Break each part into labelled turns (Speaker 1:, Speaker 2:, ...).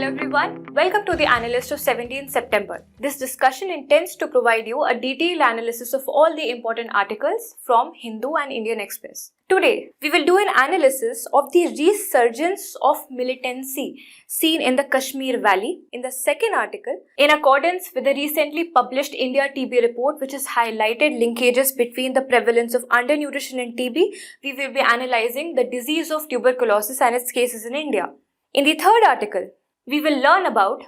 Speaker 1: Hello everyone, welcome to the Analyst of 17th September. This discussion intends to provide you a detailed analysis of all the important articles from Hindu and Indian Express. Today, we will do an analysis of the resurgence of militancy seen in the Kashmir Valley in the second article, in accordance with the recently published India TB report, which has highlighted linkages between the prevalence of undernutrition and TB. We will be analyzing the disease of tuberculosis and its cases in India. In the third article, we will learn about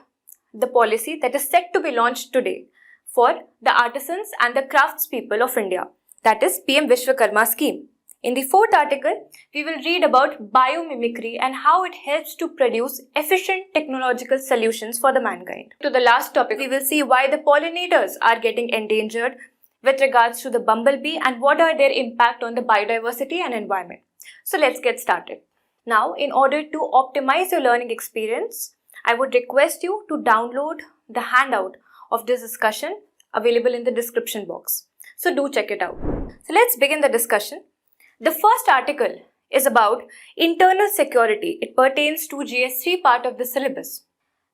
Speaker 1: the policy that is set to be launched today for the artisans and the craftspeople of India, that is PM Vishwakarma Scheme. In the fourth article, we will read about biomimicry and how it helps to produce efficient technological solutions for the mankind. To the last topic, we will see why the pollinators are getting endangered with regards to the bumblebee and what are their impact on the biodiversity and environment. So let's get started. Now, in order to optimize your learning experience, I would request you to download the handout of this discussion available in the description box. So do check it out. So let's begin the discussion. The first article is about internal security. It pertains to GS3 part of the syllabus.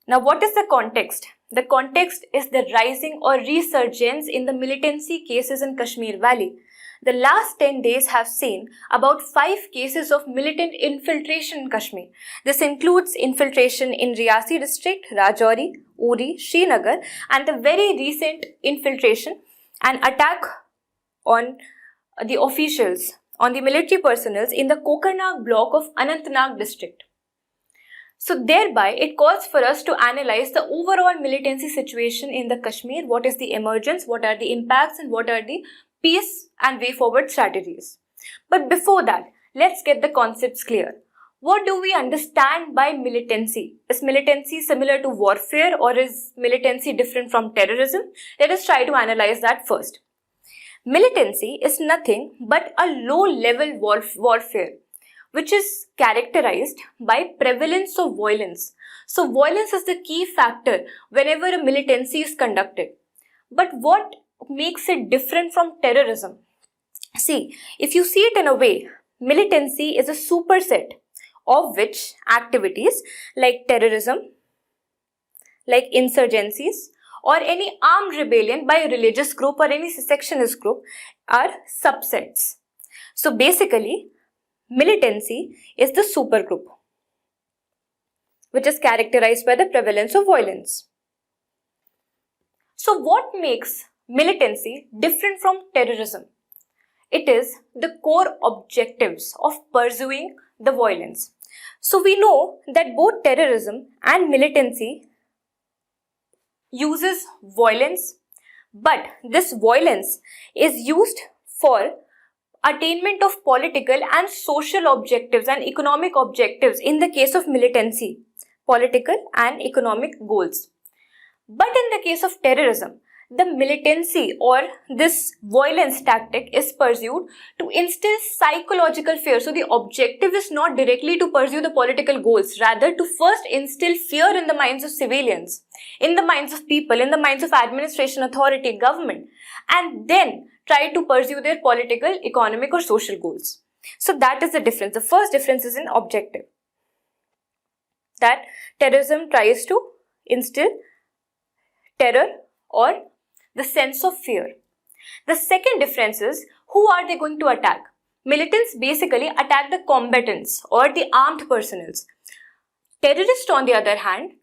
Speaker 1: Now, what is the context? The context is the rising or resurgence in the militancy cases in Kashmir Valley. The last 10 days have seen about 5 cases of militant infiltration in Kashmir. This includes infiltration in Riyasi district, Rajouri, Uri, Srinagar, and the very recent infiltration and attack on the officials, on the military personnel in the Kokarnag block of Anantnag district. So thereby, it calls for us to analyze the overall militancy situation in the Kashmir. What is the emergence, what are the impacts, and what are the peace and way forward strategies. But before that, let's get the concepts clear. What do we understand by militancy? Is militancy similar to warfare or is militancy different from terrorism? Let us try to analyze that first. Militancy is nothing but a low-level warfare which is characterized by prevalence of violence. So violence is the key factor whenever a militancy is conducted. But what makes it different from terrorism? See, if you see it in a way, militancy is a superset of which activities like terrorism, like insurgencies, or any armed rebellion by a religious group or any secessionist group are subsets. So basically, militancy is the supergroup which is characterized by the prevalence of violence. So what makes militancy different from terrorism? It is the core objectives of pursuing the violence. So we know that both terrorism and militancy uses violence, but this violence is used for attainment of political and social objectives and economic objectives in the case of militancy, political and economic goals. But in the case of terrorism, the militancy or this violence tactic is pursued to instill psychological fear. So the objective is not directly to pursue the political goals, rather to first instill fear in the minds of civilians, in the minds of people, in the minds of administration, authority, government, and then try to pursue their political, economic or social goals. So that is the difference. The first difference is in objective. That terrorism tries to instill terror or the sense of fear. The second difference is, who are they going to attack? Militants basically attack the combatants or the armed personnel. Terrorists, on the other hand,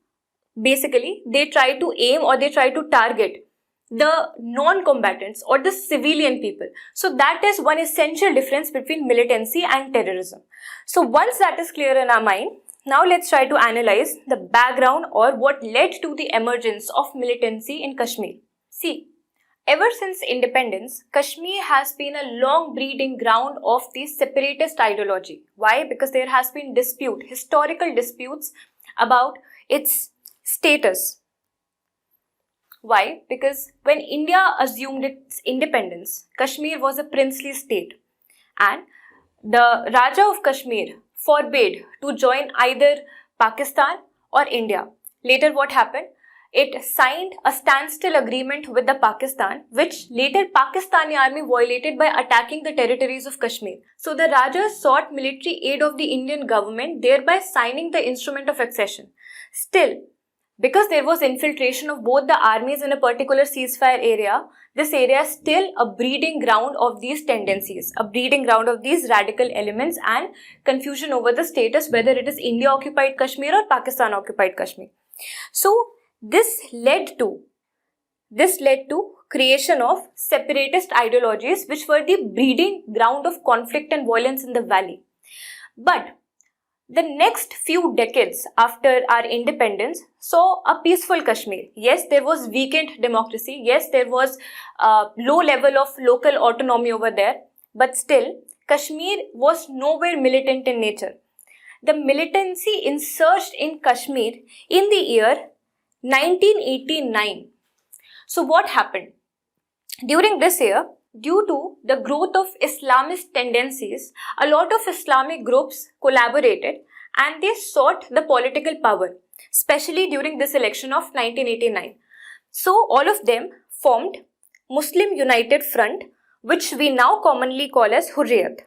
Speaker 1: basically they try to aim or they try to target the non-combatants or the civilian people. So that is one essential difference between militancy and terrorism. So once that is clear in our mind, now let's try to analyze the background or what led to the emergence of militancy in Kashmir. See, ever since independence, Kashmir has been a long breeding ground of the separatist ideology. Why? Because there has been historical disputes about its status. Why? Because when India assumed its independence, Kashmir was a princely state and the Raja of Kashmir forbade to join either Pakistan or India. Later what happened? it signed a standstill agreement with the Pakistan, which later Pakistani army violated by attacking the territories of Kashmir. So the Rajas sought military aid of the Indian government, thereby signing the instrument of accession. Still, because there was infiltration of both the armies in a particular ceasefire area, this area is still a breeding ground of these tendencies, a breeding ground of these radical elements and confusion over the status, whether it is India occupied Kashmir or Pakistan occupied Kashmir. So this led to creation of separatist ideologies, which were the breeding ground of conflict and violence in the valley. But the next few decades after our independence saw a peaceful Kashmir. Yes, there was weakened democracy. Yes, there was low level of local autonomy over there. But still, Kashmir was nowhere militant in nature. The militancy insurged in Kashmir in the year 1989. So what happened? During this year, due to the growth of Islamist tendencies, a lot of Islamic groups collaborated and they sought the political power, especially during this election of 1989. So all of them formed Muslim United Front, which we now commonly call as Hurriyat.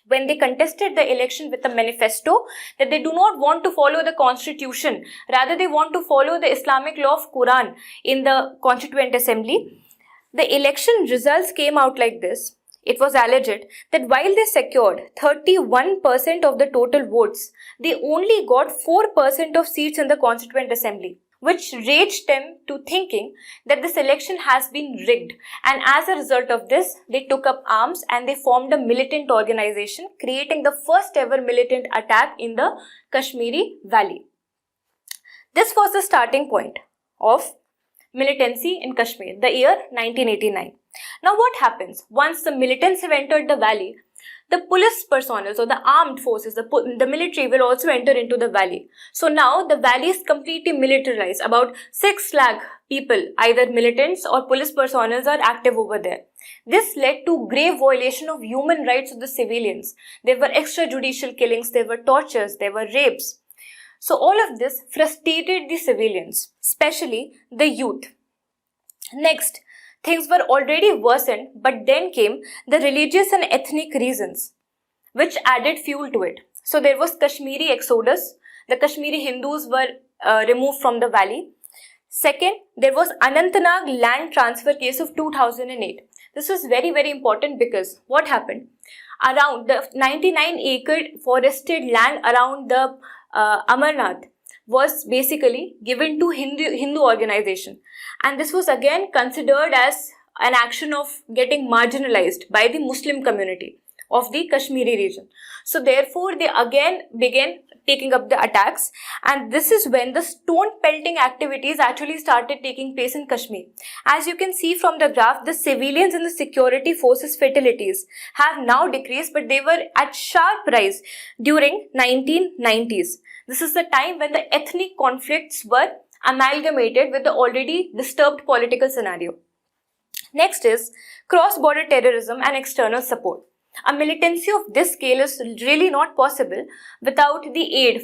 Speaker 1: When they contested the election with a manifesto that they do not want to follow the constitution, rather they want to follow the Islamic law of Quran in the Constituent Assembly, the election results came out like this. It was alleged that while they secured 31% of the total votes, they only got 4% of seats in the Constituent Assembly, which raised them to thinking that this election has been rigged. And as a result of this, they took up arms and they formed a militant organization, creating the first ever militant attack in the Kashmiri Valley. This was the starting point of militancy in Kashmir, the year 1989. Now what happens? Once the militants have entered the valley, the police personnel, so the armed forces, the military will also enter into the valley. So now the valley is completely militarized. About 6 lakh people, either militants or police personnel, are active over there. This led to grave violation of human rights of the civilians. There were extrajudicial killings, there were tortures, there were rapes. So all of this frustrated the civilians, especially the youth. Next, things were already worsened, but then came the religious and ethnic reasons, which added fuel to it. So there was Kashmiri exodus. The Kashmiri Hindus were removed from the valley. Second, there was Anantnag land transfer case of 2008. This was very, very important because what happened? Around the 99-acre forested land around the Amarnath was basically given to Hindu organization, and this was again considered as an action of getting marginalized by the Muslim community of the Kashmiri region. So therefore they again began taking up the attacks, and this is when the stone pelting activities actually started taking place in Kashmir. As you can see from the graph, the civilians and the security forces fatalities have now decreased, but they were at sharp rise during 1990s. This is the time when the ethnic conflicts were amalgamated with the already disturbed political scenario. Next is cross-border terrorism and external support. A militancy of this scale is really not possible without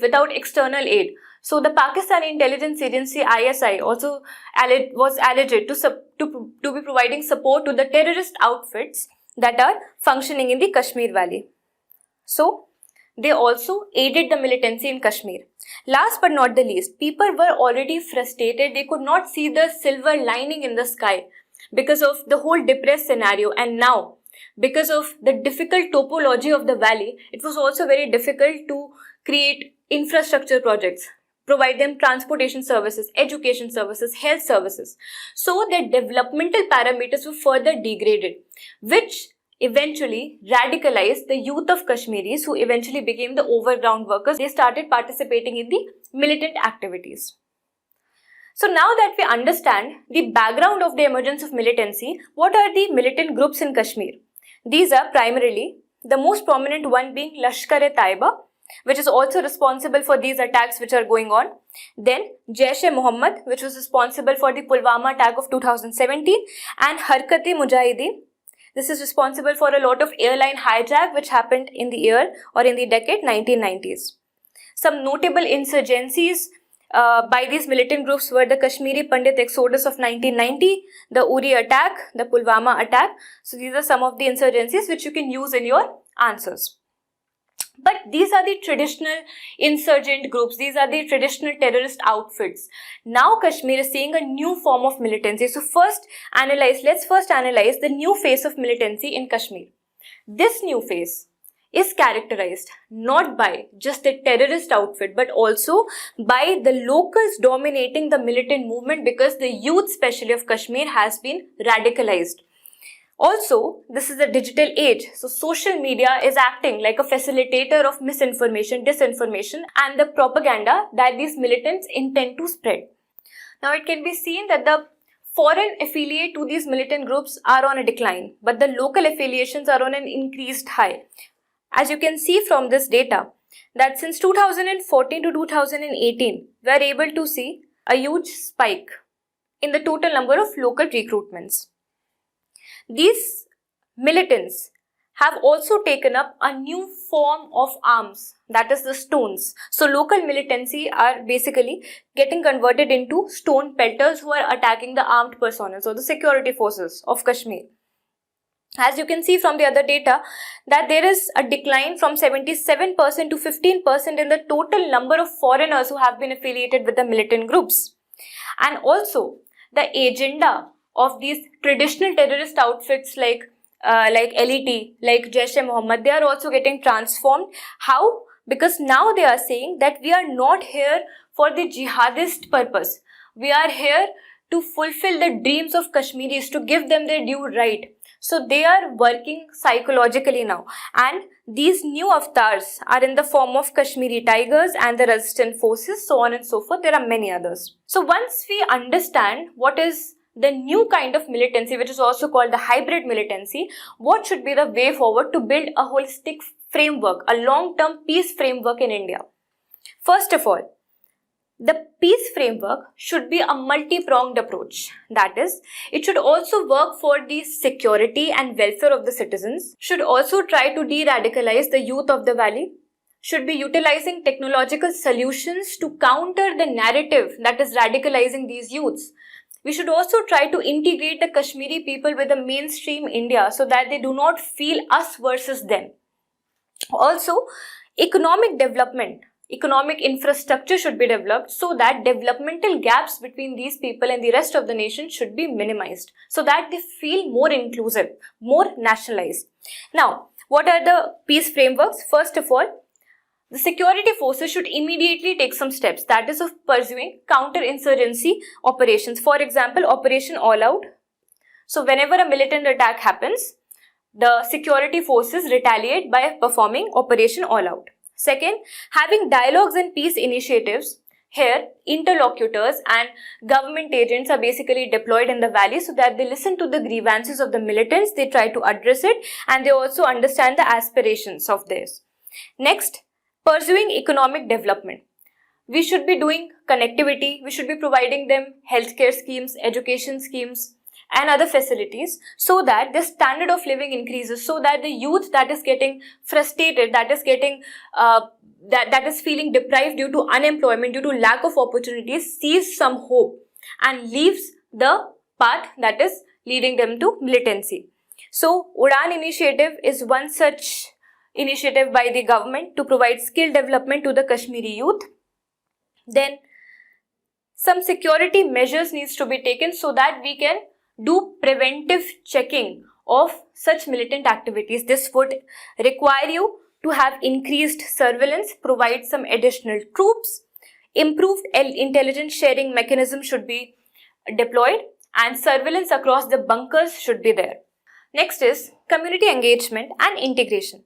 Speaker 1: without external aid. So the Pakistani intelligence agency ISI also was alleged to be providing support to the terrorist outfits that are functioning in the Kashmir Valley. So they also aided the militancy in Kashmir. Last but not the least, people were already frustrated. They could not see the silver lining in the sky because of the whole depressed scenario, and now because of the difficult topology of the valley, it was also very difficult to create infrastructure projects, provide them transportation services, education services, health services. So their developmental parameters were further degraded, which eventually radicalized the youth of Kashmiris, who eventually became the overground workers. They started participating in the militant activities. So now that we understand the background of the emergence of militancy, what are the militant groups in Kashmir? These are primarily, the most prominent one being Lashkar-e-Taiba, which is also responsible for these attacks which are going on. Then Jaish-e-Mohammed, which was responsible for the Pulwama attack of 2017, and Harkat-e-Mujahideen. This is responsible for a lot of airline hijack which happened in the year or in the decade 1990s. Some notable insurgencies by these militant groups were the Kashmiri Pandit exodus of 1990, the Uri attack, the Pulwama attack. So these are some of the insurgencies which you can use in your answers. But these are the traditional insurgent groups. These are the traditional terrorist outfits. Now Kashmir is seeing a new form of militancy. So let's first analyze the new phase of militancy in Kashmir. This new phase is characterized not by just the terrorist outfit but also by the locals dominating the militant movement, because the youth especially of Kashmir has been radicalized. Also, this is a digital age, so social media is acting like a facilitator of misinformation, disinformation and the propaganda that these militants intend to spread. Now, it can be seen that the foreign affiliate to these militant groups are on a decline, but the local affiliations are on an increased high. As you can see from this data, that since 2014 to 2018, we are able to see a huge spike in the total number of local recruitments. These militants have also taken up a new form of arms, that is the stones. So local militancy are basically getting converted into stone pelters who are attacking the armed personas or the security forces of Kashmir. As you can see from the other data, that there is a decline from 77% to 15% in the total number of foreigners who have been affiliated with the militant groups. And also, the agenda of these traditional terrorist outfits like LET, like Jaish-e-Mohammed, they are also getting transformed. How? Because now they are saying that we are not here for the jihadist purpose. We are here to fulfill the dreams of Kashmiris, to give them their due right. So they are working psychologically now, and these new avatars are in the form of Kashmiri Tigers and the resistant forces, so on and so forth. There are many others. So once we understand what is the new kind of militancy, which is also called the hybrid militancy, what should be the way forward to build a holistic framework, a long-term peace framework in India? First of all, the peace framework should be a multi-pronged approach. That is, it should also work for the security and welfare of the citizens, should also try to de-radicalize the youth of the valley, should be utilizing technological solutions to counter the narrative that is radicalizing these youths. We should also try to integrate the Kashmiri people with the mainstream India so that they do not feel us versus them. Also, economic development, economic infrastructure should be developed so that developmental gaps between these people and the rest of the nation should be minimized, so that they feel more inclusive, more nationalized. Now, what are the peace frameworks? First of all, the security forces should immediately take some steps, that is of pursuing counter-insurgency operations. For example, Operation All Out. So whenever a militant attack happens, the security forces retaliate by performing Operation All Out. Second, having dialogues and peace initiatives. Here, interlocutors and government agents are basically deployed in the valley so that they listen to the grievances of the militants, they try to address it, and they also understand the aspirations of theirs. Next, pursuing economic development. We should be doing connectivity, we should be providing them healthcare schemes, education schemes, and other facilities so that the standard of living increases, so that the youth that is getting frustrated, that is getting that is feeling deprived due to unemployment, due to lack of opportunities, sees some hope and leaves the path that is leading them to militancy. So Udan initiative is one such initiative by the government to provide skill development to the Kashmiri youth. Then some security measures needs to be taken so that we can do preventive checking of such militant activities. This would require you to have increased surveillance, provide some additional troops, improved intelligence sharing mechanism should be deployed, and surveillance across the bunkers should be there. Next is community engagement and integration.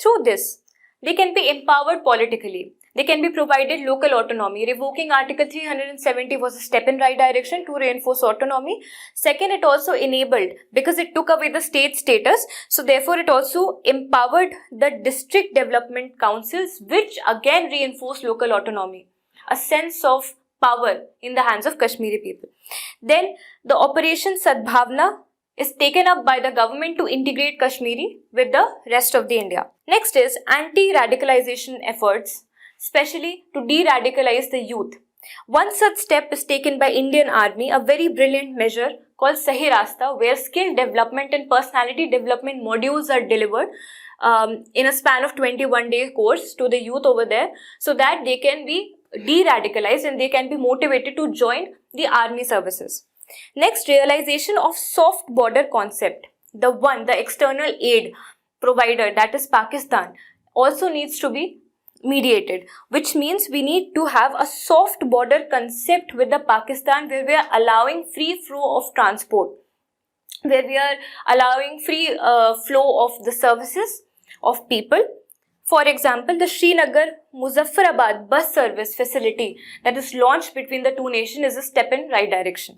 Speaker 1: Through this, they can be empowered politically. They can be provided local autonomy. Revoking Article 370 was a step in right direction to reinforce autonomy. Second, it also enabled, because it took away the state status, so therefore it also empowered the district development councils, which again reinforced local autonomy, a sense of power in the hands of Kashmiri people. Then the Operation Sadbhavna is taken up by the government to integrate Kashmiri with the rest of the India. Next is anti-radicalization efforts, especially to de-radicalize the youth. One such step is taken by Indian Army, a very brilliant measure called Sahi Rasta, where skill development and personality development modules are delivered in a span of 21-day course to the youth over there, so that they can be de-radicalized and they can be motivated to join the army services. Next, realization of soft border concept. The external aid provider, that is Pakistan, also needs to be mediated, which means we need to have a soft border concept with the Pakistan, where we are allowing free flow of transport, where we are allowing free flow of the services of people. For example, the Srinagar Muzaffarabad bus service facility that is launched between the two nations is a step in right direction.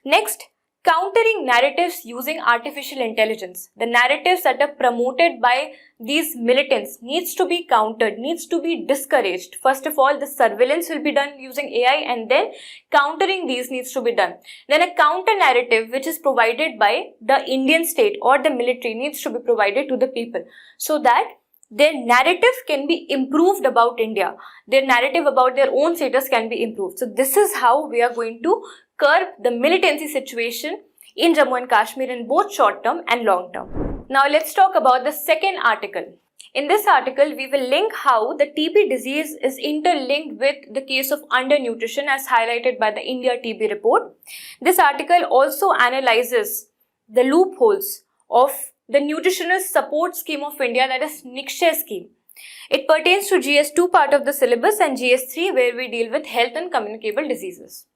Speaker 1: Next, countering narratives using artificial intelligence. The narratives that are promoted by these militants needs to be countered, needs to be discouraged. First of all, the surveillance will be done using AI, and then countering these needs to be done. Then a counter narrative which is provided by the Indian state or the military needs to be provided to the people, so that their narrative can be improved about India. Their narrative about their own status can be improved. So this is how we are going to curb the militancy situation in Jammu and Kashmir in both short term and long term. Now let's talk about the second article. In this article, we will link how the TB disease is interlinked with the case of undernutrition as highlighted by the India TB report. This article also analyzes the loopholes of the Nutritional Support Scheme of India, that is NICSHA scheme. It pertains to GS2 part of the syllabus and GS3, where we deal with health and communicable diseases.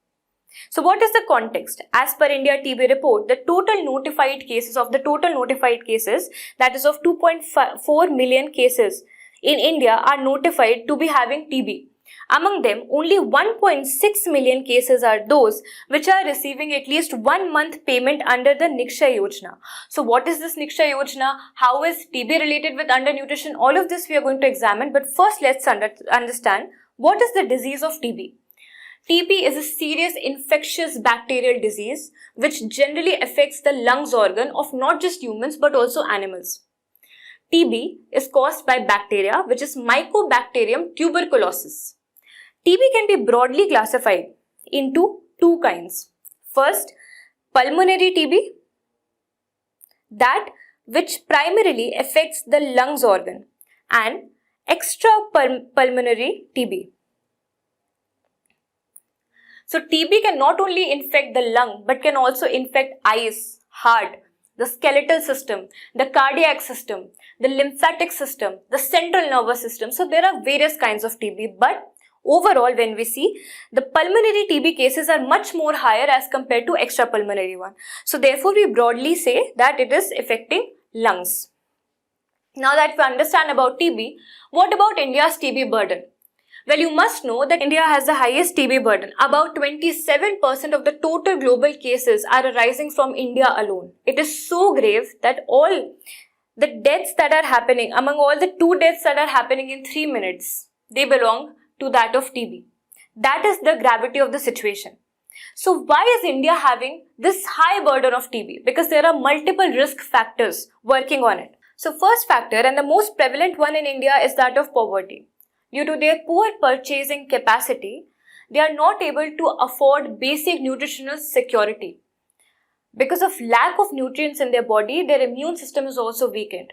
Speaker 1: So what is the context? As per India TB report, the total notified cases, that is of 2.4 million cases in India, are notified to be having TB. Among them, only 1.6 million cases are those which are receiving at least 1 month payment under the NICSHA Yojana. So what is this NICSHA Yojana? How is TB related with undernutrition? All of this we are going to examine, but first let's understand what is the disease of TB. TB is a serious infectious bacterial disease which generally affects the lungs organ of not just humans but also animals. TB is caused by bacteria which is Mycobacterium tuberculosis. TB can be broadly classified into two kinds. First, pulmonary TB, that which primarily affects the lungs organ, and extrapulmonary TB. So TB can not only infect the lung but can also infect eyes, heart, the skeletal system, the cardiac system, the lymphatic system, the central nervous system. So there are various kinds of TB, but overall when we see, the pulmonary TB cases are much more higher as compared to extrapulmonary one. So therefore we broadly say that it is affecting lungs. Now that we understand about TB, what about India's TB burden? Well, you must know that India has the highest TB burden. About 27% of the total global cases are arising from India alone. It is so grave that all the deaths that are happening, among all the 2 deaths that are happening in 3 minutes, they belong to that of TB. That is the gravity of the situation. So why is India having this high burden of TB? Because there are multiple risk factors working on it. So first factor, and the most prevalent one in India, is that of poverty. Due to their poor purchasing capacity, they are not able to afford basic nutritional security. Because of lack of nutrients in their body, their immune system is also weakened.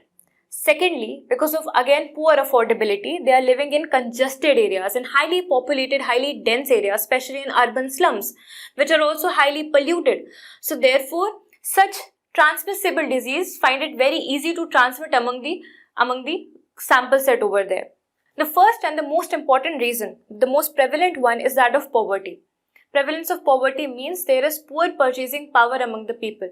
Speaker 1: Secondly, because of again poor affordability, they are living in congested areas, in highly populated, highly dense areas, especially in urban slums, which are also highly polluted. So therefore, such transmissible disease find it very easy to transmit among the sample set over there. The first and the most important reason, the most prevalent one, is that of poverty. Prevalence of poverty means there is poor purchasing power among the people,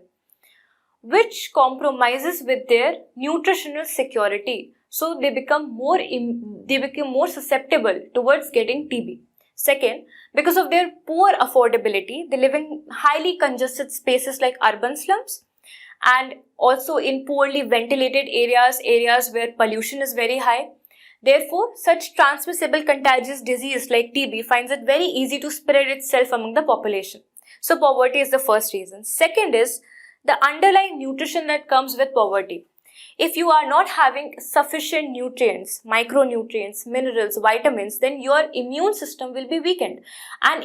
Speaker 1: which compromises with their nutritional security. So they become more susceptible towards getting TB. Second, because of their poor affordability, they live in highly congested spaces like urban slums, and also in poorly ventilated areas where pollution is very high. Therefore, such transmissible contagious disease like TB finds it very easy to spread itself among the population. So poverty is the first reason. Second is the underlying nutrition that comes with poverty. If you are not having sufficient nutrients, micronutrients, minerals, vitamins, then your immune system will be weakened. And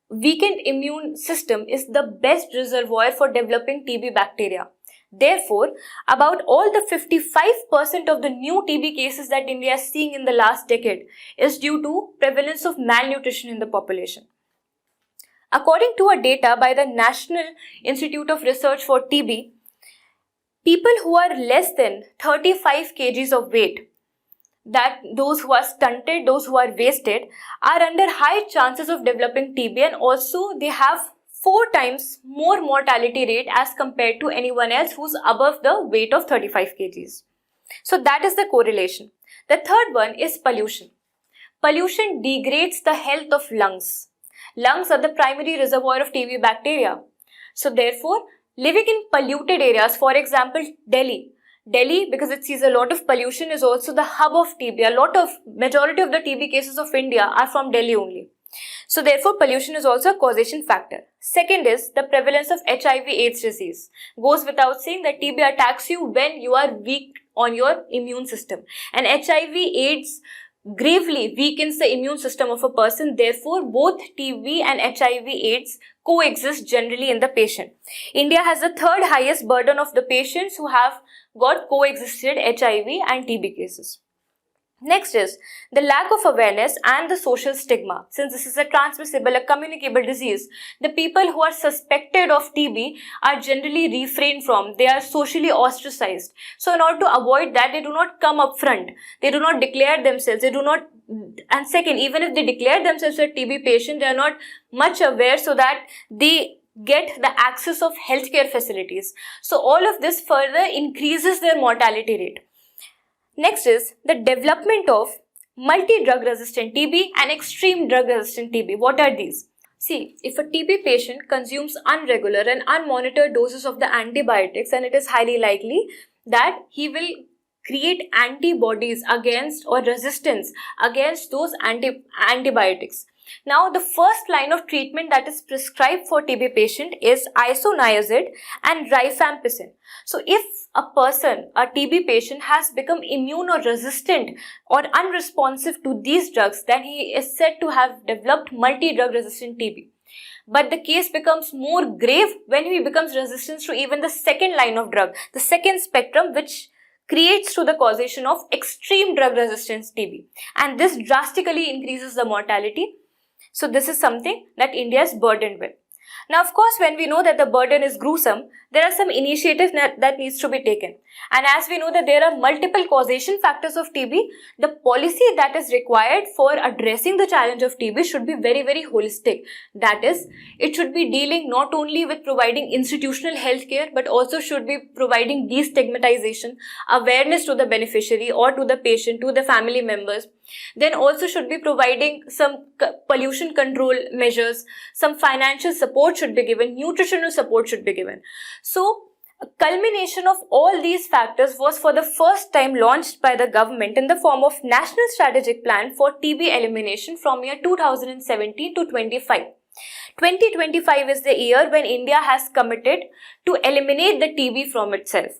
Speaker 1: weakened immune system is the best reservoir for developing TB bacteria. Therefore, about all the 55% of the new TB cases that India is seeing in the last decade is due to prevalence of malnutrition in the population. According to a data by the National Institute of Research for TB, people who are less than 35 kgs of weight, that those who are stunted, those who are wasted, are under high chances of developing TB, and also they have 4 times more mortality rate as compared to anyone else who's above the weight of 35 kgs. So that is the correlation. The third one is pollution. Pollution degrades the health of lungs. Lungs are the primary reservoir of TB bacteria. So therefore, living in polluted areas, for example, Delhi, because it sees a lot of pollution, is also the hub of TB. Majority of the TB cases of India are from Delhi only. So therefore, pollution is also a causation factor. Second is the prevalence of HIV/AIDS disease. Goes without saying that TB attacks you when you are weak on your immune system. And HIV/AIDS gravely weakens the immune system of a person. Therefore, both TB and HIV/AIDS coexist generally in the patient. India has the third highest burden of the patients who have got coexisted HIV and TB cases. Next is the lack of awareness and the social stigma. Since this is a transmissible, a communicable disease, the people who are suspected of TB are generally refrained from. They are socially ostracized. So in order to avoid that, they do not come up front. They do not declare themselves. And second, even if they declare themselves a TB patient, they are not much aware so that they get the access of healthcare facilities. So all of this further increases their mortality rate. Next is the development of multi-drug resistant TB and extreme drug resistant TB. What are these? See, if a TB patient consumes unregular and unmonitored doses of the antibiotics, then it is highly likely that he will create antibodies against or resistance against those antibiotics. Now, the first line of treatment that is prescribed for TB patient is isoniazid and rifampicin. So, if a TB patient has become immune or resistant or unresponsive to these drugs, then he is said to have developed multi-drug resistant TB. But the case becomes more grave when he becomes resistant to even the second line of drug, the second spectrum, which creates to the causation of extreme drug resistance TB. And this drastically increases the mortality. So this is something that India is burdened with. Now, of course, when we know that the burden is gruesome, there are some initiatives that needs to be taken. And as we know that there are multiple causation factors of TB, the policy that is required for addressing the challenge of TB should be very, very holistic. That is, it should be dealing not only with providing institutional health care, but also should be providing destigmatization, awareness to the beneficiary or to the patient, to the family members. Then also should be providing some pollution control measures, some financial support should be given, nutritional support should be given. So, a culmination of all these factors was for the first time launched by the government in the form of National Strategic Plan for TB Elimination from year 2017 to 25. 2025 is the year when India has committed to eliminate the TB from itself.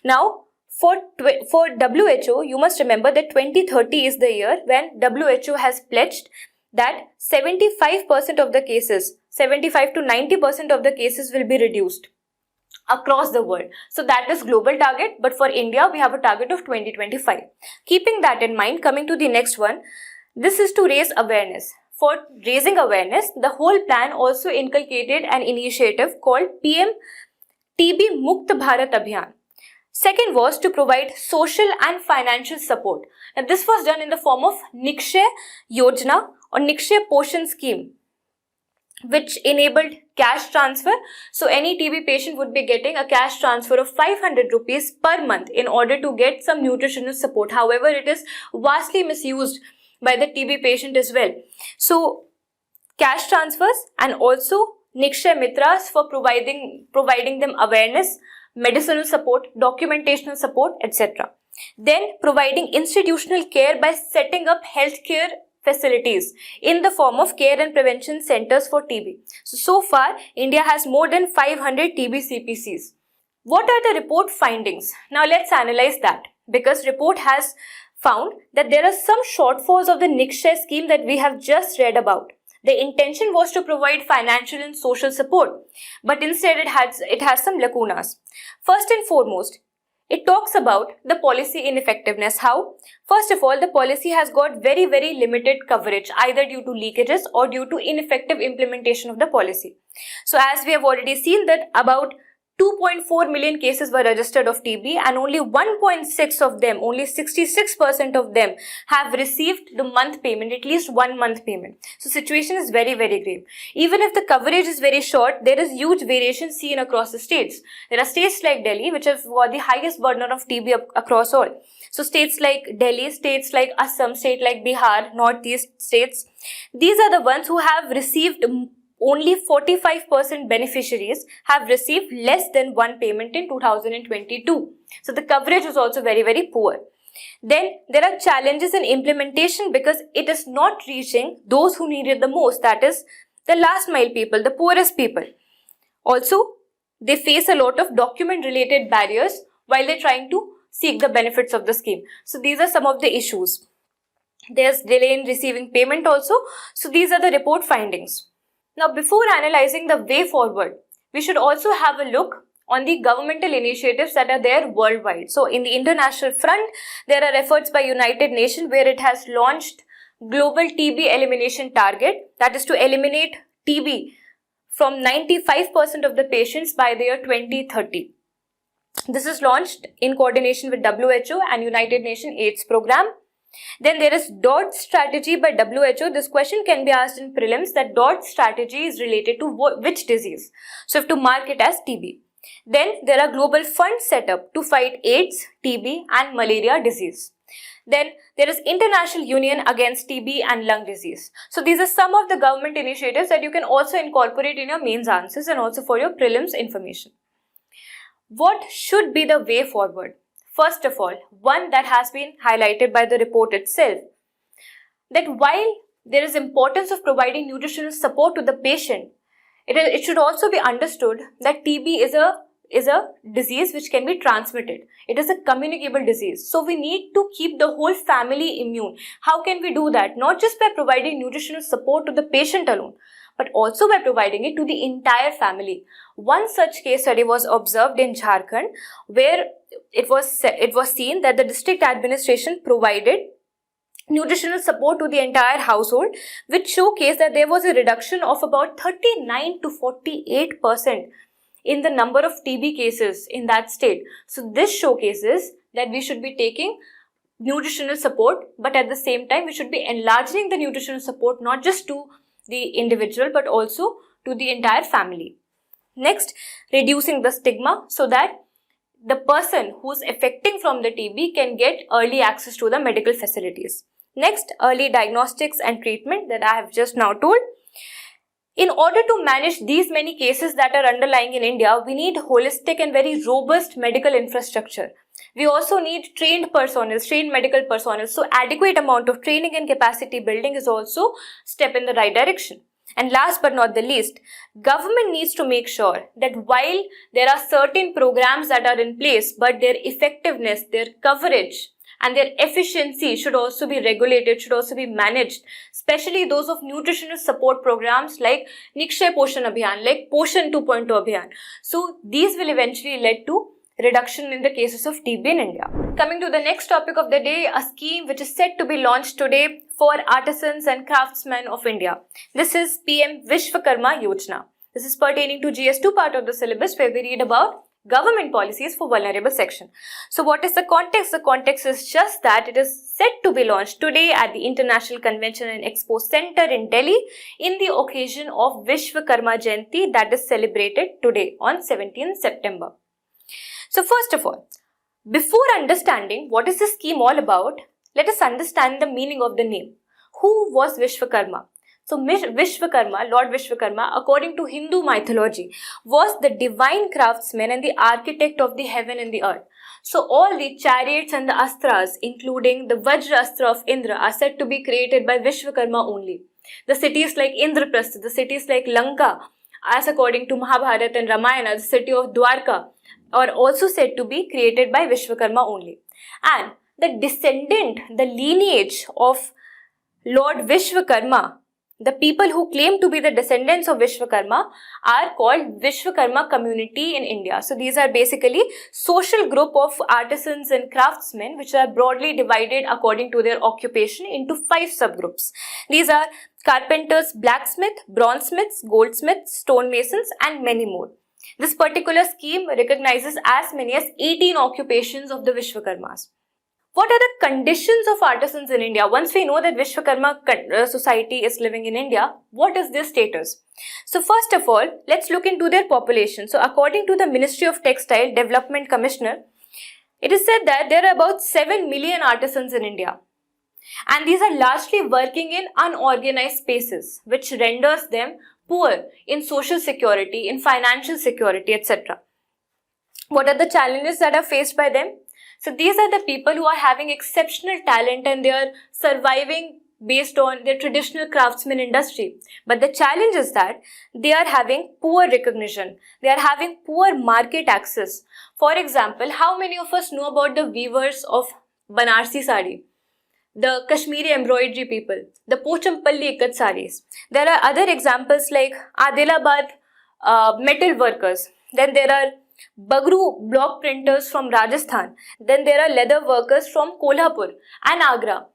Speaker 1: Now, for WHO, you must remember that 2030 is the year when WHO has pledged that 75% of the cases, 75 to 90% of the cases will be reduced across the world. So that is global target, but for India, we have a target of 2025. Keeping that in mind, coming to the next one, this is to raise awareness. For raising awareness, the whole plan also inculcated an initiative called PM TB Mukt Bharat Abhiyan. Second was to provide social and financial support. Now this was done in the form of Nikshay Yojana or Nikshay Poshan Scheme, which enabled cash transfer. So any TB patient would be getting a cash transfer of 500 rupees per month in order to get some nutritional support. However, it is vastly misused by the TB patient as well. So cash transfers and also Nikshay Mitras for providing them awareness, medicinal support, documentational support, etc. Then providing institutional care by setting up healthcare facilities in the form of care and prevention centers for TB. So far, India has more than 500 TB CPCs. What are the report findings? Now let's analyze that, because report has found that there are some shortfalls of the Nikshay scheme that we have just read about. The intention was to provide financial and social support, but instead it has some lacunas. First and foremost, it talks about the policy ineffectiveness. How? First of all, the policy has got very limited coverage, either due to leakages or due to ineffective implementation of the policy. So as we have already seen that about 2.4 million cases were registered of TB, and only 1.6 of them, only 66% of them have received the month payment, at least 1 month payment. So situation is very grave. Even if the coverage is very short, there is huge variation seen across the states. There are states like Delhi which have got the highest burden of TB across all. So states like Delhi, states like Assam, state like Bihar, Northeast states, these are the ones who have received only 45% beneficiaries have received less than one payment in 2022. So the coverage is also very poor. Then there are challenges in implementation because it is not reaching those who need it the most, that is the last mile people, the poorest people. Also, they face a lot of document related barriers while they're trying to seek the benefits of the scheme. So these are some of the issues. There's delay in receiving payment also. So these are the report findings. Now, before analyzing the way forward, we should also have a look on the governmental initiatives that are there worldwide. So, in the international front, there are efforts by United Nations where it has launched Global TB Elimination Target, that is to eliminate TB from 95% of the patients by the year 2030. This is launched in coordination with WHO and United Nations AIDS Program. Then there is DOT strategy by WHO. This question can be asked in prelims, that DOT strategy is related to which disease. So you have to mark it as TB. Then there are global funds set up to fight AIDS, TB and malaria disease. Then there is International Union Against TB and Lung Disease. So these are some of the government initiatives that you can also incorporate in your mains answers and also for your prelims information. What should be the way forward? First of all, one that has been highlighted by the report itself, that while there is importance of providing nutritional support to the patient, it should also be understood that TB is a disease which can be transmitted. It is a communicable disease. So we need to keep the whole family immune. How can we do that? Not just by providing nutritional support to the patient alone, but also by providing it to the entire family. One such case study was observed in Jharkhand, where it was seen that the district administration provided nutritional support to the entire household, which showcased that there was a reduction of about 39 to 48% in the number of TB cases in that state. So this showcases that we should be taking nutritional support, but at the same time we should be enlarging the nutritional support not just to the individual but also to the entire family. Next, reducing the stigma so that the person who's affecting from the TB can get early access to the medical facilities. Next, early diagnostics and treatment that I have just now told. In order to manage these many cases that are underlying in India, we need holistic and very robust medical infrastructure. We also need trained medical personnel. So adequate amount of training and capacity building is also step in the right direction. And last but not the least, government needs to make sure that while there are certain programs that are in place, but their effectiveness, their coverage and their efficiency should also be regulated, should also be managed, especially those of nutritional support programs like Nikshay Poshan Abhiyan, like Poshan 2.0 Abhiyan. So these will eventually lead to reduction in the cases of TB in India. Coming to the next topic of the day, a scheme which is set to be launched today for artisans and craftsmen of India. This is PM Vishwakarma Yojana. This is pertaining to GS2 part of the syllabus where we read about government policies for vulnerable section. So what is the context? The context is just that it is set to be launched today at the International Convention and Expo Center in Delhi in the occasion of Vishwakarma Jayanti that is celebrated today on 17th September. So first of all, before understanding what is this scheme all about, let us understand the meaning of the name. Who was Vishwakarma? So Vishwakarma, Lord Vishwakarma, according to Hindu mythology, was the divine craftsman and the architect of the heaven and the earth. So all the chariots and the astras, including the Vajra Astra of Indra, are said to be created by Vishwakarma only. The cities like Indraprastha, the cities like Lanka, as according to Mahabharata and Ramayana, the city of Dwarka, or also said to be created by Vishwakarma only. And the descendant, the lineage of Lord Vishwakarma, the people who claim to be the descendants of Vishwakarma are called Vishwakarma community in India. So these are basically social group of artisans and craftsmen which are broadly divided according to their occupation into 5 subgroups. These are carpenters, blacksmith, bronzesmiths, goldsmiths, stonemasons and many more. This particular scheme recognizes as many as 18 occupations of the Vishwakarmas. What are the conditions of artisans in India? Once we know that Vishwakarma society is living in India, what is their status? So first of all, let's look into their population. So according to the Ministry of Textile Development Commissioner, it is said that there are about 7 million artisans in India. And these are largely working in unorganized spaces, which renders them poor in social security, in financial security, etc. What are the challenges that are faced by them? So these are the people who are having exceptional talent and they are surviving based on their traditional craftsman industry. But the challenge is that they are having poor recognition. They are having poor market access. For example, how many of us know about the weavers of Banarsi sari? The Kashmiri embroidery people, the Pochampalli ikat saris. There are other examples like Adilabad metal workers. Then there are Bagru block printers from Rajasthan. Then there are leather workers from Kolhapur and Agra.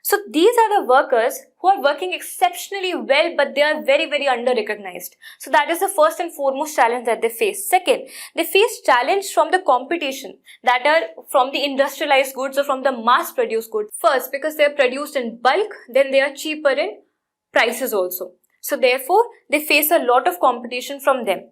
Speaker 1: So these are the workers who are working exceptionally well, but they are very, very under-recognized. So that is the first and foremost challenge that they face. Second, they face challenge from the competition that are from the industrialized goods or from the mass-produced goods. First, because they are produced in bulk, then they are cheaper in prices also. So therefore, they face a lot of competition from them.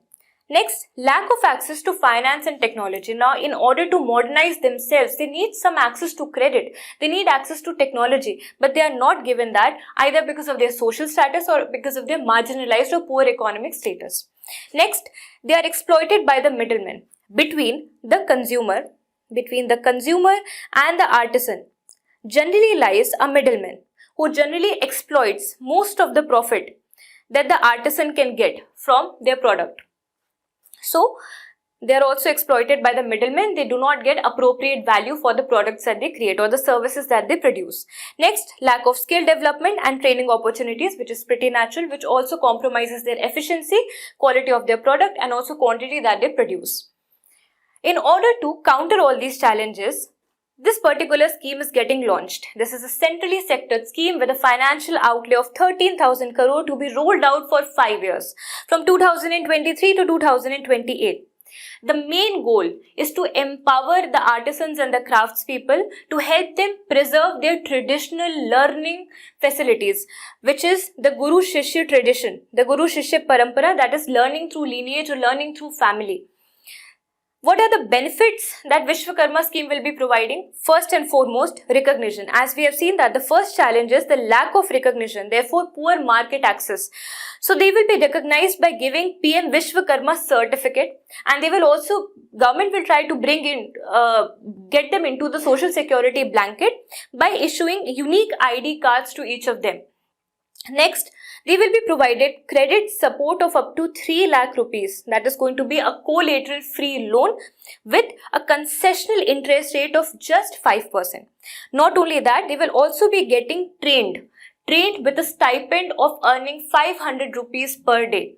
Speaker 1: Next, lack of access to finance and technology. Now, in order to modernize themselves, they need some access to credit. They need access to technology, but they are not given that either because of their social status or because of their marginalized or poor economic status. Next, they are exploited by the middlemen between the consumer and the artisan. Generally lies a middleman who generally exploits most of the profit that the artisan can get from their product. So, they are also exploited by the middlemen. They do not get appropriate value for the products that they create or the services that they produce. Next, lack of skill development and training opportunities, which is pretty natural, which also compromises their efficiency, quality of their product and also quantity that they produce. In order to counter all these challenges, this particular scheme is getting launched. This is a centrally sectored scheme with a financial outlay of 13,000 crore to be rolled out for 5 years from 2023 to 2028. The main goal is to empower the artisans and the craftspeople to help them preserve their traditional learning facilities, which is the Guru Shishya tradition, the Guru Shishya Parampara, that is learning through lineage or learning through family. What are the benefits that Vishwakarma scheme will be providing? First and foremost, recognition. As we have seen that the first challenge is the lack of recognition, therefore poor market access. So they will be recognized by giving PM Vishwakarma certificate, and they will also, government will try to bring in, get them into the social security blanket by issuing unique ID cards to each of them. Next, they will be provided credit support of up to 3 lakh rupees. That is going to be a collateral free loan with a concessional interest rate of just 5%. Not only that, they will also be getting trained with a stipend of earning 500 rupees per day.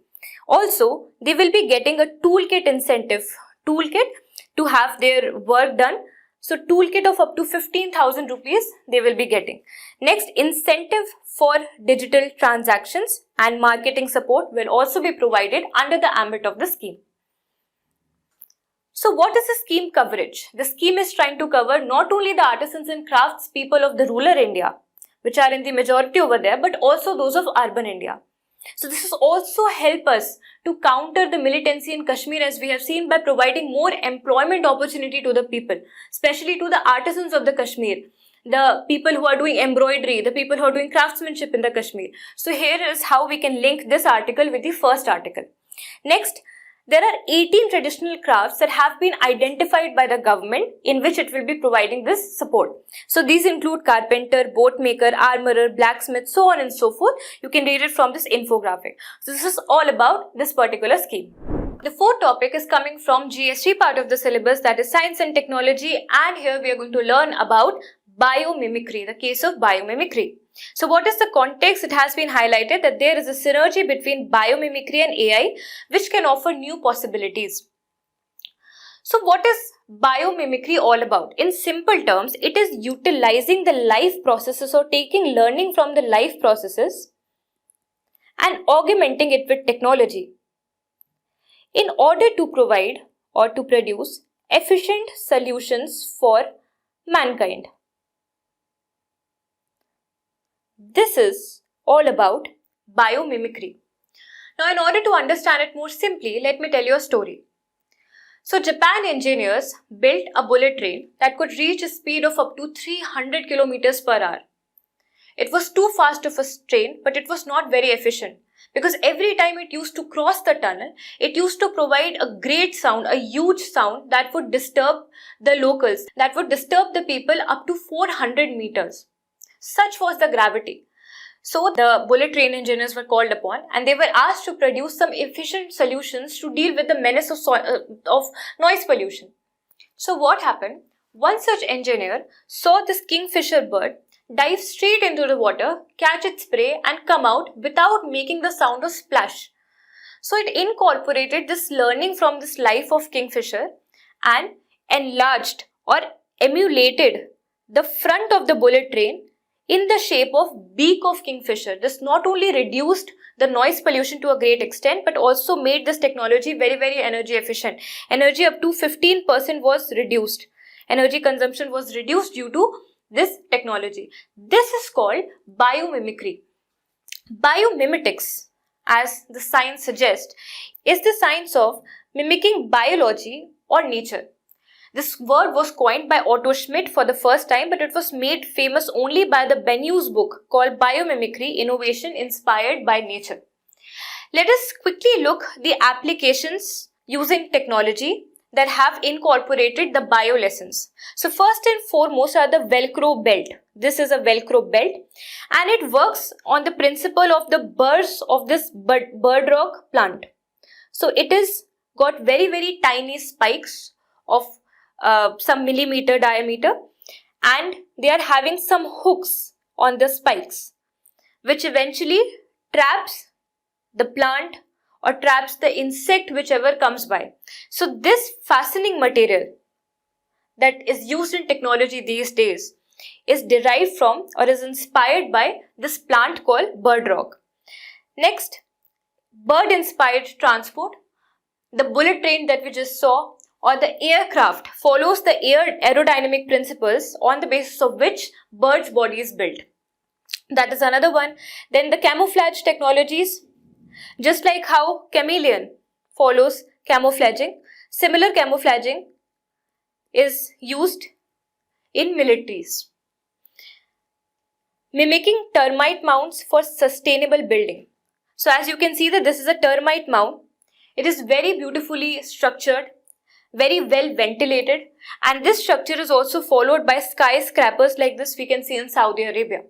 Speaker 1: Also, they will be getting a toolkit incentive, to have their work done. So toolkit of up to 15,000 rupees they will be getting. Next, incentive for digital transactions and marketing support will also be provided under the ambit of the scheme. So what is the scheme coverage? The scheme is trying to cover not only the artisans and crafts people of the rural India, which are in the majority over there, but also those of urban India. So this is also help us to counter the militancy in Kashmir, as we have seen, by providing more employment opportunity to the people, especially to the artisans of the Kashmir, the people who are doing embroidery, the people who are doing craftsmanship in the Kashmir. So here is how we can link this article with the first article. Next, there are 18 traditional crafts that have been identified by the government in which it will be providing this support. So these include carpenter, boat maker, armorer, blacksmith, so on and so forth. You can read it from this infographic. So this is all about this particular scheme. The fourth topic is coming from GST part of the syllabus, that is Science and Technology, and here we are going to learn about biomimicry, the case of biomimicry. So what is the context? It has been highlighted that there is a synergy between biomimicry and AI which can offer new possibilities. So what is biomimicry all about? In simple terms, it is utilizing the life processes or taking learning from the life processes and augmenting it with technology in order to provide or to produce efficient solutions for mankind. This is all about biomimicry. Now, in order to understand it more simply, let me tell you a story. So, Japan engineers built a bullet train that could reach a speed of up to 300 kilometers per hour. It was too fast of a train, but it was not very efficient because every time it used to cross the tunnel, it used to provide a great sound, a huge sound that would disturb the locals, that would disturb the people up to 400 meters. Such was the gravity. So the bullet train engineers were called upon and they were asked to produce some efficient solutions to deal with the menace of noise pollution. So what happened? One such engineer saw this kingfisher bird dive straight into the water, catch its prey and come out without making the sound of splash. So it incorporated this learning from this life of kingfisher and enlarged or emulated the front of the bullet train in the shape of beak of kingfisher. This not only reduced the noise pollution to a great extent but also made this technology very energy efficient. Energy up to 15% was reduced. Energy consumption was reduced due to this technology. This is called biomimicry. Biomimetics, as the science suggests, is the science of mimicking biology or nature. This word was coined by Otto Schmidt for the first time, but it was made famous only by the Bennu's book called Biomimicry, Innovation Inspired by Nature. Let us quickly look the applications using technology that have incorporated the bio lessons. So first and foremost are the Velcro belt. This is a Velcro belt and it works on the principle of the burrs of this bird rock plant. So it is got very tiny spikes of some millimeter diameter and they are having some hooks on the spikes which eventually traps the plant or traps the insect whichever comes by. So this fastening material that is used in technology these days is derived from or is inspired by this plant called bird rock. Next, bird inspired transport. The bullet train that we just saw or the aircraft follows the aerodynamic principles on the basis of which bird's body is built. That is another one. Then the camouflage technologies. Just like how chameleon follows camouflaging, similar camouflaging is used in militaries. Mimicking termite mounds for sustainable building. So as you can see that this is a termite mound. It is very beautifully structured, very well ventilated, and this structure is also followed by skyscrapers like this we can see in Saudi Arabia.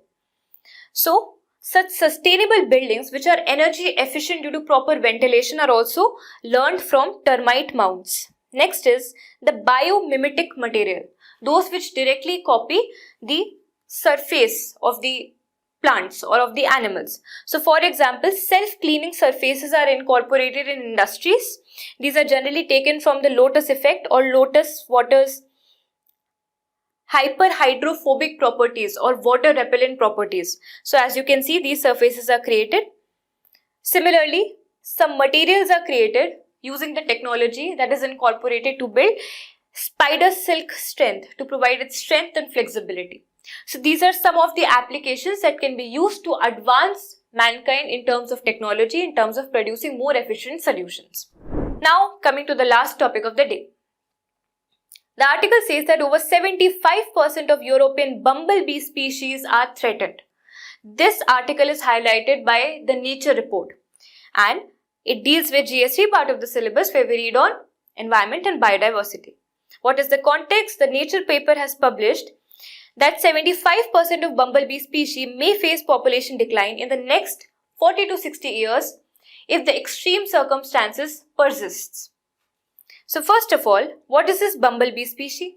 Speaker 1: So such sustainable buildings which are energy efficient due to proper ventilation are also learned from termite mounds. Next is the biomimetic material, those which directly copy the surface of the plants or of the animals. So for example, self-cleaning surfaces are incorporated in industries. These are generally taken from the lotus effect or lotus water's hyperhydrophobic properties or water repellent properties. So as you can see, these surfaces are created. Similarly, some materials are created using the technology that is incorporated to build spider silk strength to provide its strength and flexibility. So these are some of the applications that can be used to advance mankind in terms of technology, in terms of producing more efficient solutions. Now coming to the last topic of the day. The article says that over 75% of European bumblebee species are threatened. This article is highlighted by the Nature report and it deals with GST part of the syllabus where we read on environment and biodiversity. What is the context? The Nature paper has published that 75% of bumblebee species may face population decline in the next 40 to 60 years if the extreme circumstances persists. So first of all, what is this bumblebee species?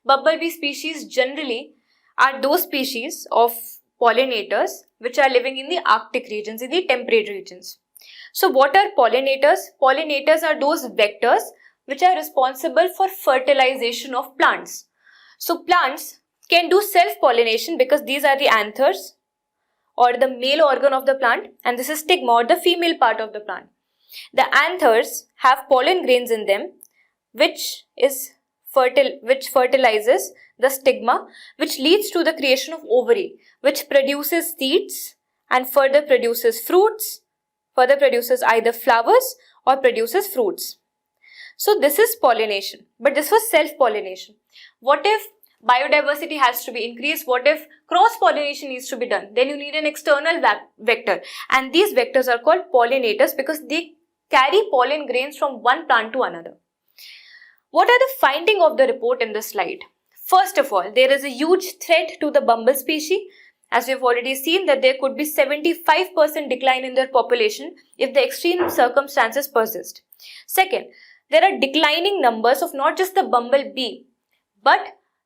Speaker 1: Bumblebee species generally are those species of pollinators which are living in the Arctic regions, in the temperate regions. So what are pollinators? Pollinators are those vectors which are responsible for fertilization of plants. So plants can do self-pollination because these are the anthers or the male organ of the plant, and this is stigma or the female part of the plant. The anthers have pollen grains in them which fertilizes the stigma, which leads to the creation of ovary, which produces seeds and further produces fruits, further produces either flowers or produces fruits. So this is pollination, but this was self-pollination. What if biodiversity has to be increased? What if cross-pollination needs to be done? Then you need an external vector, and these vectors are called pollinators because they carry pollen grains from one plant to another. What are the findings of the report in this slide? First of all, there is a huge threat to the bumble species, as we have already seen that there could be 75% decline in their population if the extreme circumstances persist. Second, there are declining numbers of not just the bumblebee, but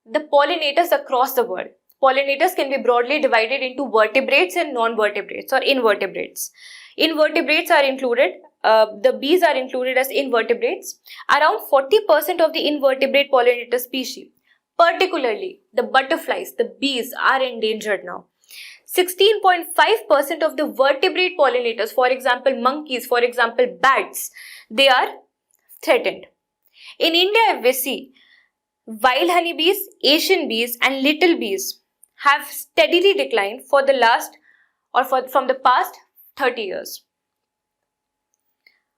Speaker 1: the pollinators across the world. Pollinators can be broadly divided into vertebrates and non-vertebrates or invertebrates. Invertebrates are included, the bees are included as invertebrates. Around 40% of the invertebrate pollinator species, particularly the butterflies, the bees, are endangered now. 16.5% of the vertebrate pollinators, for example monkeys, for example bats, they are threatened. In India, if we see, wild honeybees, Asian bees and little bees have steadily declined from the past 30 years.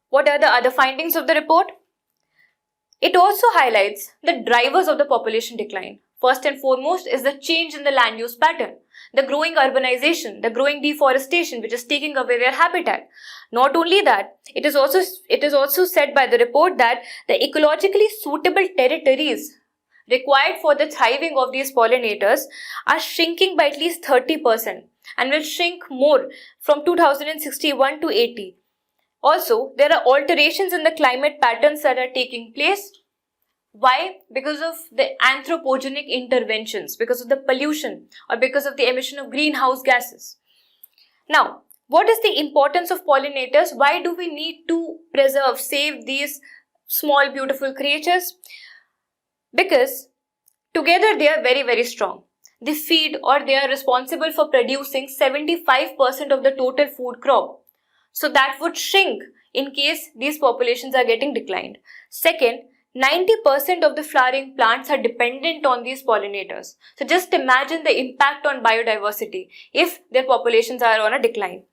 Speaker 1: What are the other findings of the report? It also highlights the drivers of the population decline. First and foremost is the change in the land use pattern, the growing urbanization, the growing deforestation which is taking away their habitat. Not only that, it is also said by the report that the ecologically suitable territories required for the thriving of these pollinators are shrinking by at least 30% and will shrink more from 2061 to 80. Also, there are alterations in the climate patterns that are taking place. Why? Because of the anthropogenic interventions, because of the pollution or because of the emission of greenhouse gases. Now, what is the importance of pollinators? Why do we need to preserve, save these small beautiful creatures? Because together they are very, very strong. They feed or they are responsible for producing 75% of the total food crop. So that would shrink in case these populations are getting declined. Second, 90% of the flowering plants are dependent on these pollinators. So just imagine the impact on biodiversity if their populations are on a decline.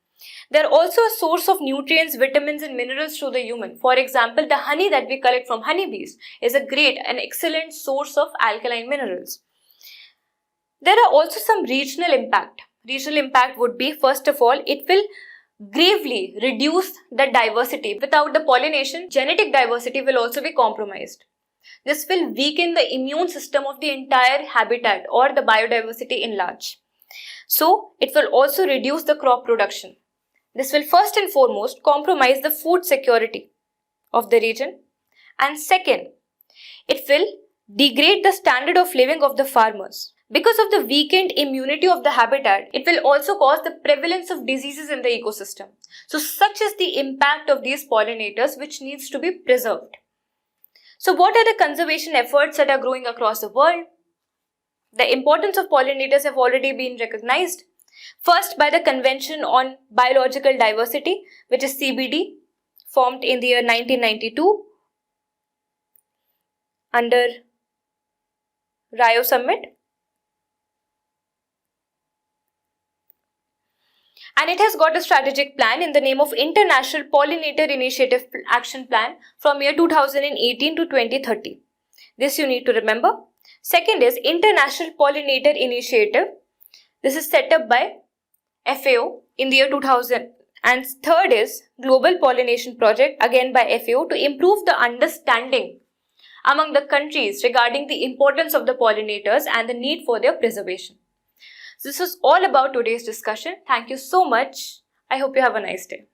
Speaker 1: They are also a source of nutrients, vitamins and minerals to the human. For example, the honey that we collect from honeybees is an excellent source of alkaline minerals. There are also some regional impact. Regional impact would be, first of all, it will gravely reduce the diversity. Without the pollination, genetic diversity will also be compromised. This will weaken the immune system of the entire habitat or the biodiversity in large. So, it will also reduce the crop production. This will first and foremost compromise the food security of the region. And second, it will degrade the standard of living of the farmers. Because of the weakened immunity of the habitat, it will also cause the prevalence of diseases in the ecosystem. So such is the impact of these pollinators which needs to be preserved. So what are the conservation efforts that are growing across the world? The importance of pollinators have already been recognized. First, by the Convention on Biological Diversity, which is CBD, formed in the year 1992 under Rio Summit. And it has got a strategic plan in the name of International Pollinator Initiative Action Plan from year 2018 to 2030. This you need to remember. Second is International Pollinator Initiative. This is set up by FAO in the year 2000. And third is Global Pollination Project, again by FAO, to improve the understanding among the countries regarding the importance of the pollinators and the need for their preservation. So this was all about today's discussion. Thank you so much. I hope you have a nice day.